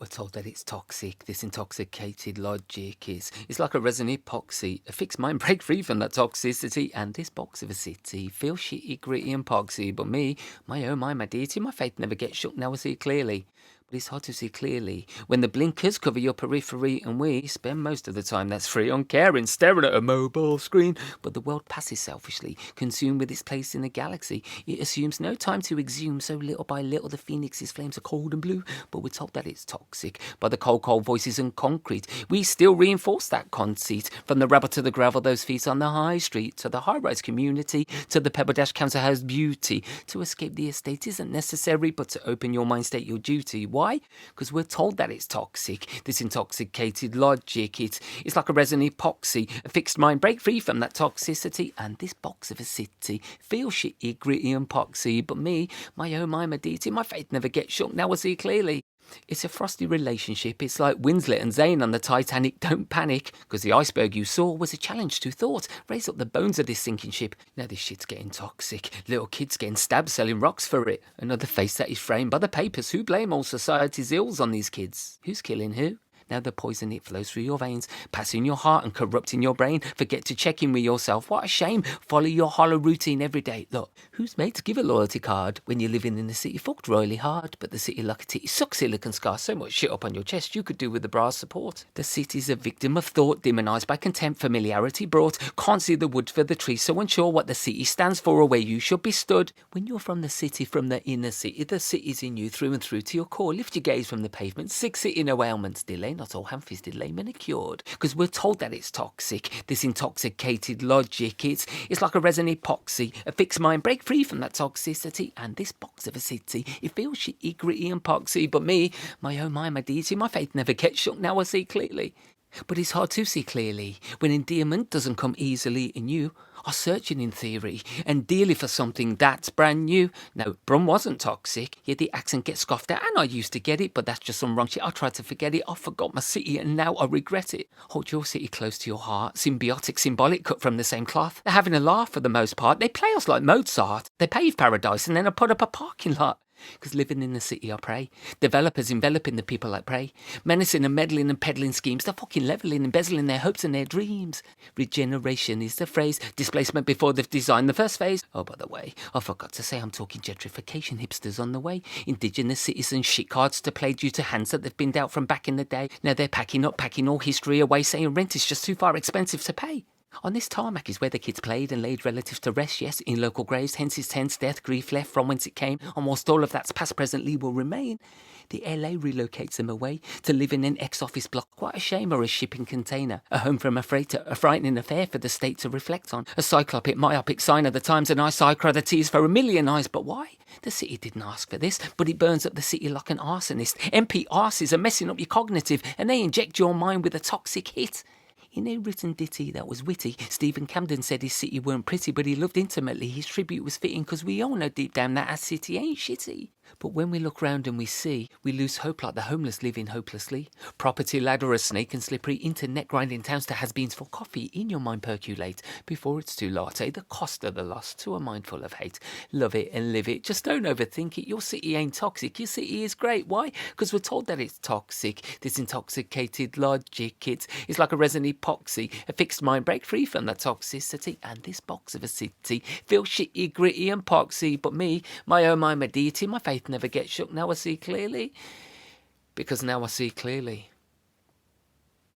We're told that it's toxic. This intoxicated logic is it's like a resin epoxy. A fixed mind break free from that toxicity. And this box of a city feels shitty, gritty and poxy. But me, my oh my deity, my faith never gets shook. Now I see clearly. But it's hard to see clearly when the blinkers cover your periphery and we spend most of the time that's free on caring, staring at a mobile screen. But the world passes selfishly, consumed with its place in the galaxy. It assumes no time to exhume, so little by little the phoenix's flames are cold and blue. But we're told that it's toxic by the cold voices and concrete. We still reinforce that conceit, from the rubber to the gravel, those feet on the high street, to the high-rise community, to the pebble dash council house beauty. To escape the estate isn't necessary, but to open your mind state your duty. Why? Because we're told that it's toxic. This intoxicated logic, it's like a resin epoxy. A fixed mind break free from that toxicity. And this box of a city feels shitty, gritty and poxy. But me, my oh my deity, my faith never gets shook. Now I see clearly. It's a frosty relationship. It's like Winslet and Zane on the Titanic. Don't panic, because the iceberg you saw was a challenge to thought. Raise up the bones of this sinking ship. Now this shit's getting toxic. Little kids getting stabbed selling rocks for it. Another face that is framed by the papers. Who blame all society's ills on these kids? Who's killing who? Now the poison, it flows through your veins, passing your heart and corrupting your brain. Forget to check in with yourself. What a shame. Follow your hollow routine every day. Look, who's made to give a loyalty card when you're living in the city fucked royally hard? But the city like a titty sucks silicon scars. So much shit up on your chest you could do with the barz support. The city's a victim of thought, demonised by contempt, familiarity brought. Can't see the wood for the tree, so unsure what the city stands for or where you should be stood. When you're from the city, from the inner city, the city's in you through and through to your core. Lift your gaze from the pavement. Sick city, no ailments. Delay not all ham-fisted, lame and cured. Because we're told that it's toxic. This intoxicated logic, it's like a resin epoxy. A fixed mind break free from that toxicity. And this box of a city, it feels shitty, gritty and poxy. But me, my oh my deity, my faith never gets shook. Now I see clearly. But it's hard to see clearly when endearment doesn't come easily, and you are searching in theory and dealing for something that's brand new. No, Brum wasn't toxic, yet the accent gets scoffed at, and I used to get it, but that's just some wrong shit. I tried to forget it, I forgot my city, and now I regret it. Hold your city close to your heart, symbiotic, symbolic, cut from the same cloth. They're having a laugh for the most part. They play us like Mozart. They pave paradise and then I put up a parking lot. Because living in the city, I pray. Developers enveloping the people like prey. Menacing and meddling and peddling schemes. They're fucking levelling, embezzling their hopes and their dreams. Regeneration is the phrase. Displacement before they've designed the first phase. Oh, by the way, I forgot to say I'm talking gentrification hipsters on the way. Indigenous citizens shit cards to play due to hands that they've been dealt from back in the day. Now they're packing up, packing all history away, saying rent is just too far expensive to pay. On this tarmac is where the kids played and laid relatives to rest, yes, in local graves, hence his tense death, grief left from whence it came, and whilst all of that's past presently will remain, the LA relocates them away to live in an ex-office block, quite a shame, or a shipping container, a home from a freighter, a frightening affair for the state to reflect on, a cyclopic, myopic sign of the times, and I cry the tears for a million eyes, but why? The city didn't ask for this, but it burns up the city like an arsonist. MP arses are messing up your cognitive, and they inject your mind with a toxic hit. In a written ditty that was witty, Stephen Camden said his city weren't pretty, but he loved intimately. His tribute was fitting, because we all know deep down that our city ain't shitty. But when we look round and we see, we lose hope like the homeless living hopelessly. Property ladder a snake and slippery, internet grinding towns to has-beens for coffee. In your mind percolate, before it's too latte, the cost of the loss to a mind full of hate. Love it and live it, just don't overthink it. Your city ain't toxic, your city is great. Why? Because we're told that it's toxic. This intoxicated logic, it's like a resin epoxy. A fixed mind break free from that toxicity. And this box of a city feels shitty, gritty and poxy. But me, my oh my deity, my faith never gets shook. Now I see clearly, because now I see clearly.